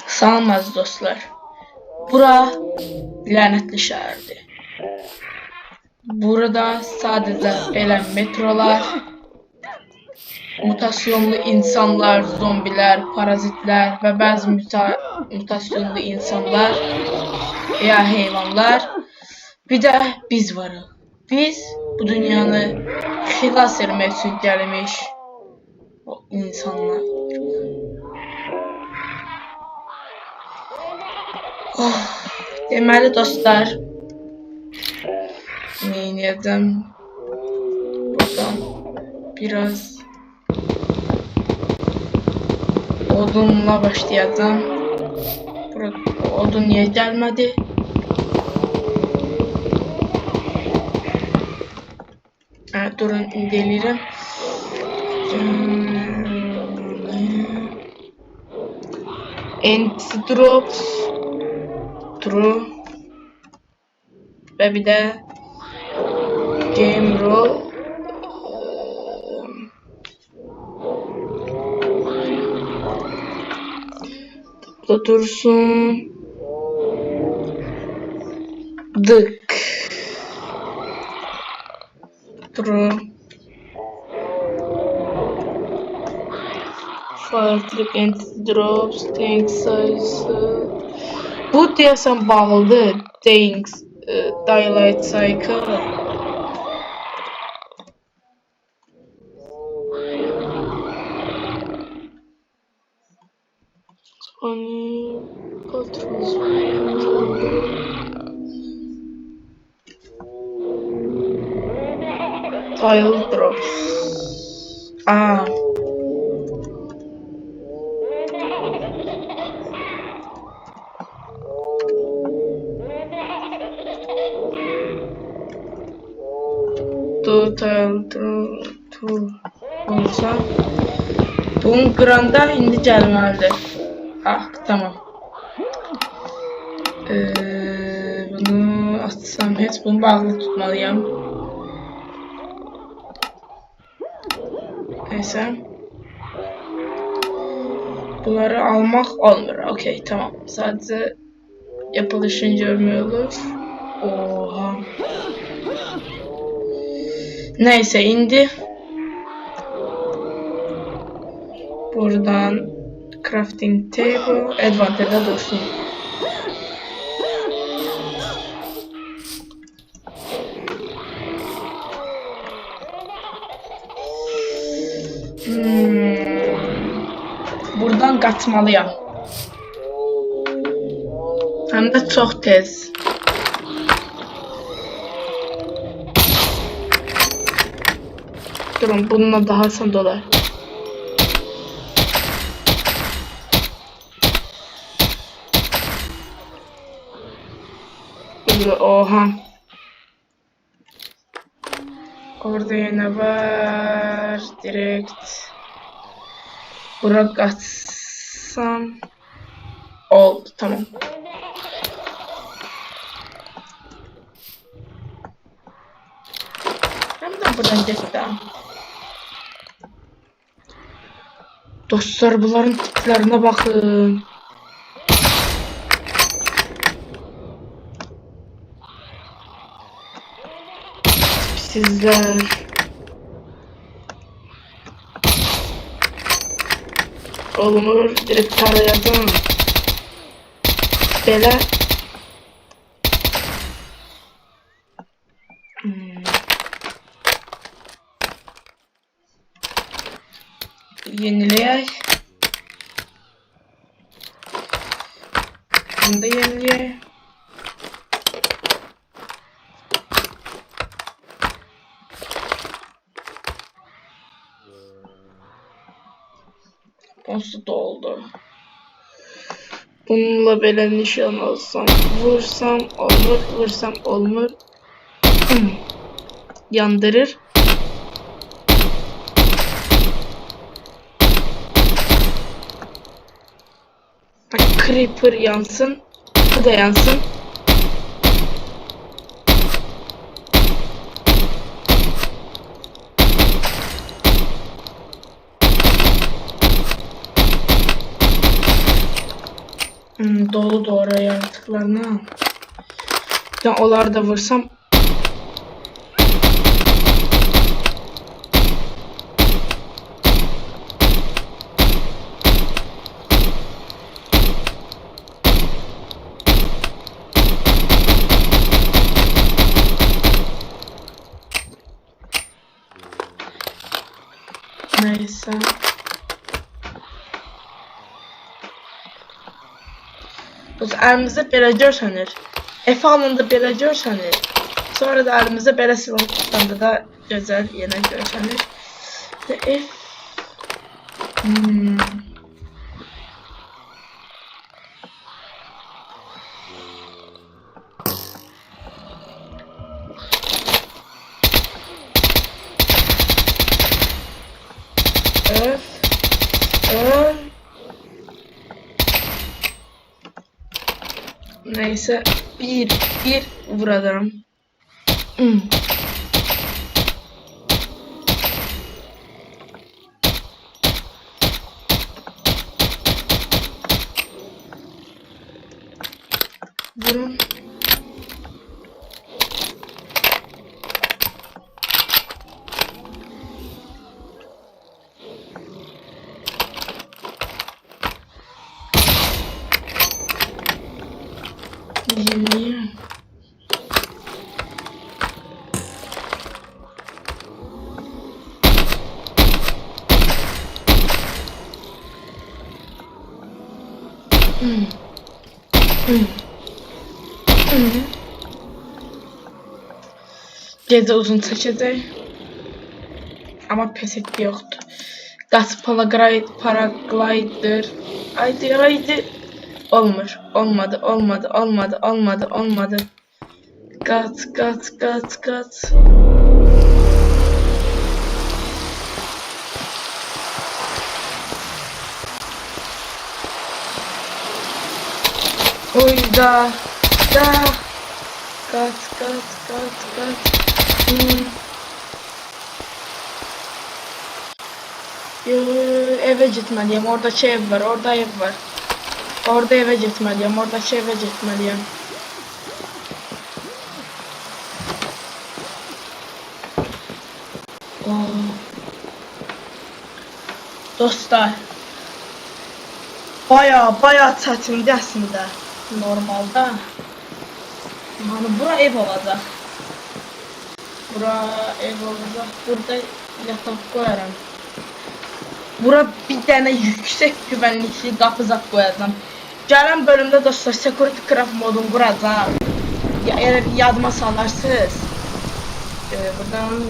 Salamaz dostlar. Bura lənətli şəhərdir. Burada sadəcə belə metrolar, mutasyonlu insanlar, zombilər, parazitlər və bəzi mutasyonlu insanlar ya heyvanlar, bir də biz varıq. Biz bu dünyanı xilas etmək üçün gəlmiş o insanlar. Deməli dostlar, neyniyəcəm? Buradan biraz odunla başlayacağım. Burada odun niyə gəlmədi? Durun, indi eləyirəm. Anti-drops, true ve bir de game roll. Burada dursun. Dık. True. Fire trick, anti-drops, tank size. Bu deyəsən bağlıdır. Things, Daylight Cycle. Sony Patrons. Tile drops. Total olsa bunu qıranda indi gəlməlidir. Tamam. Bunu açsam heç bunu bağlı tutmalıyam. Neyse. Bunları almaq olmur. Okey, tamam. Sadəcə yapılışını görmək olur. Oha. Neyse, indi buradan crafting table advantage'da dursun. Buradan kaçmalıyam. Hem de çok tez. Durun, bununla daha asan dolar. Oha. Orada yine var. Direkt. Burak açsam. Oldu, tamam. Hem de buradan geçtim. Dostlar, bunların tiplerine bakın. Sizler. Olumur, direkt tarayacağım. Böyle. Yenileyek. Bunu da yenileyek. Nasıl doldu? Bununla böyle nişan alsam, vursam olur, vursam olmur. Yandırır. Creeper yansın, bu da yansın. Dolu da oraya yaratıklarına. Ben onları da vursam. Neyse. Əlimizdə belə görsənir. F alında belə görsənir. Sonra da əlimizdə belə silah tutanda da gözəl yenə görsənir. F Neyse bir vuralım. Vurun. Yeni. Gece uzun çəkəcək. Amma pes etdi yoxdur. Qaz paraglider. Haydi. Olmur. Olmadı. Kat. Oyda. Kat. Eve gitmeliyim. Oradaki ev var. Orada ev var. Orada eve gitmeliyim. Oradaki eve gitmeliyim. Dostlar. Bayağı çətindir əslində. Normalda. Yani bura ev olacaq. Burada yatak koyarım. Bura bir tane yüksek güvenlikli qapı koyacağım. Gələn bölümdə dostlar Security Craft modunu quracağım. Eğer yadıma salarsınız. Buradan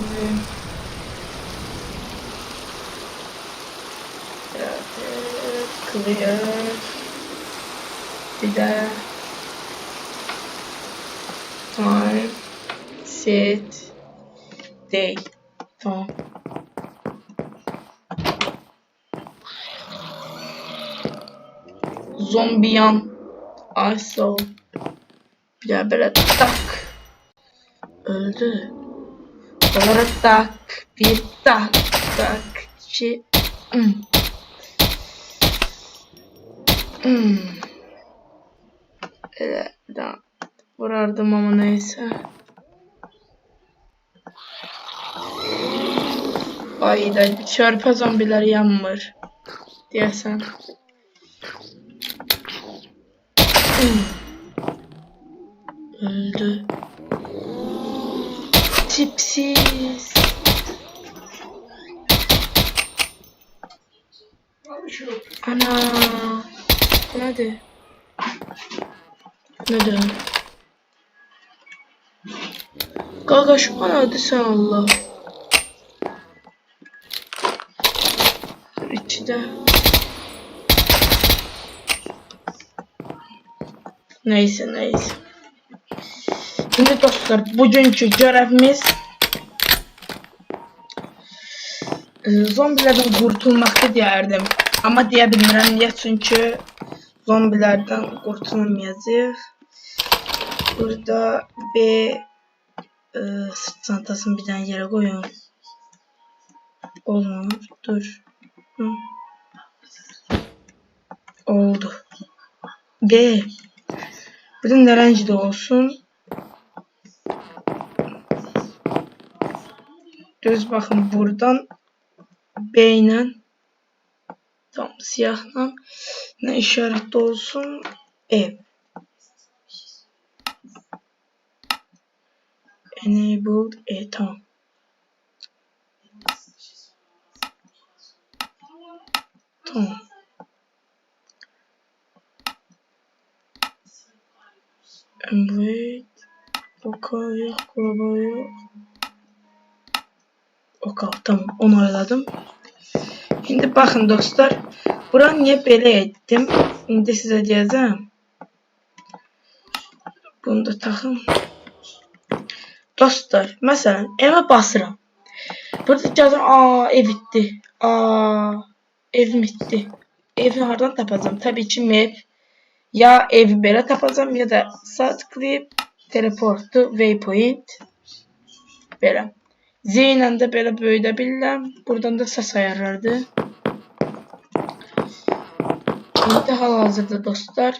clear. Bir de time set day. Tamam. Zombiyan ISO. Bir daha böyle tak. Öldü. Onlara tak. Bir tak. İki. Evet. Daha vurardım ama neyse. Ayda çarpı zombiler yanmır. Diyesen. Öldü. Tipsiz. Ana. Nedir? Gaga şu an hadi sen Allah. İçinde. Neyse. Şimdi dostlar bugünkü görevimiz zombilerden kurtulmakta deyərdim. Ama deyə bilmirəm niyə, çünki zombilerden kurtulamayacağıq. Burada sırt çantasını bir tane yere koyun. Olmur. Dur. Oldu. G. Bütün renkli olsun. Düz bakın buradan B ile tam siyahla ne işaretli olsun? Ev. Enabled. Tamam. Tamam. Wait. Lokal yok. Global yok. Lokal. Tamam. Onu ayarladım. Şimdi bakın dostlar. Buranı niye böyle ettim? Şimdi size diyeceğim. Bunu da takın. Dostlar. Mesela eve basıram. Burada yazın. Ev bitti. Ev bitti. Evi hardan tapacağım? Tabii ki map. Ya evi belə tapacağım ya da sağ tıklayıp teleportu waypoint belə. Z ilə də belə böyüdə bilirəm. Buradan da səs ayarlardı. İndi hal-hazırda dostlar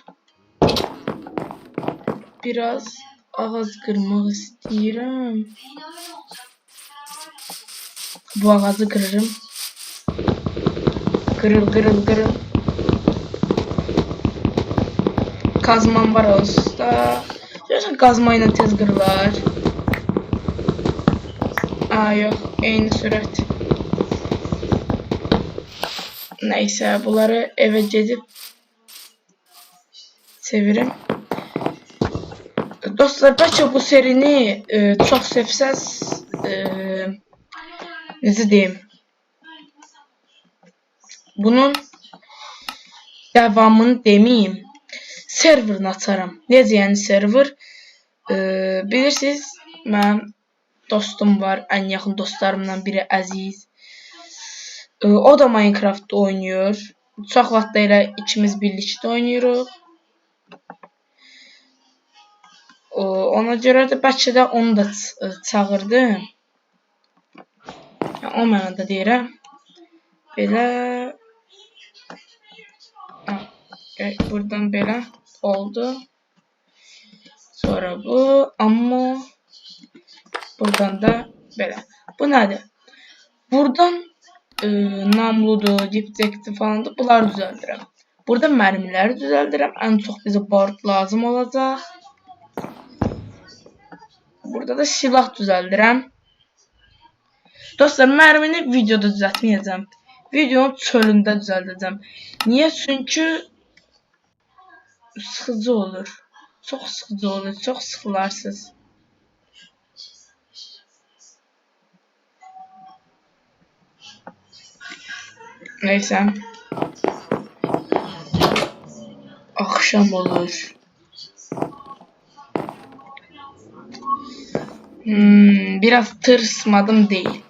biraz ağac qırmaq istəyirəm. Bu ağacı qırırım. Qırıl. Kazmam var olsa. Görürsən kazma ilə tez qırılar. Yox, eyni sürət. Neyse, bunları eve gedib çevirim. Dostlar, bəlkə bu serini çox sevsəz, necə deyim? Bunun devamını demeyeyim. Serverını açarım. Necə yəni server? Bilirsiniz, mənim dostum var, ən yaxın dostlarımdan biri Əziz. O da Minecraft oynuyor. Çox vaxtda elə ikimiz birlikdə oynuyoruz. Ona görə də bəlkə də onu da çağırdım. O mənə də deyirəm. Belə buradan belə oldu. Sonra bu, amma buradan da belə. Bu nədir? Buradan namludur, dipsekti falan da bunları düzəldirəm. Burada mərmiləri düzəldirəm. Ən çox bizə board lazım olacaq. Burada da silah düzəldirəm. Dostlar, mərmini videoda düzəltməyəcəm. Videonun çölündə düzəldəcəm. Niyə? Çünki sıxıcı olur. Çox sıxıcı olur. Çox sıxılarsınız. Neyse. Akşam olur. Biraz tırsmadım değil.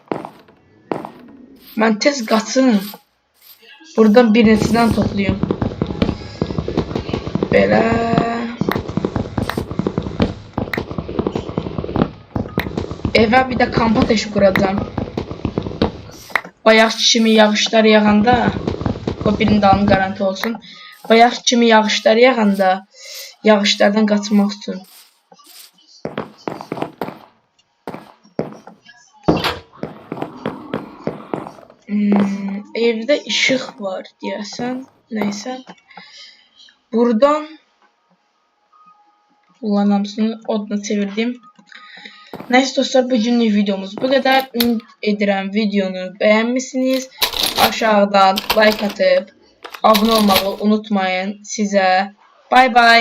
Ben tez qaçım. Buradan birisinden toplayayım. Belə. Eve bir de kamp ateşi kuracağım. Bayaq kimi yağışlar yağanda, o birinin dalın garanti olsun. Bayaq kimi yağışlar yağanda, yağışlardan qaçmaq üçün. Evde ışık var deyəsən. Neyse. Buradan kullanamsını oduna çevirdim. Neyse dostlar, bugünlük videomuz bu kadar. Ümid edirəm videonu beğenmişsiniz. Aşağıdan like atıp abone olmayı unutmayın. Size bay bay.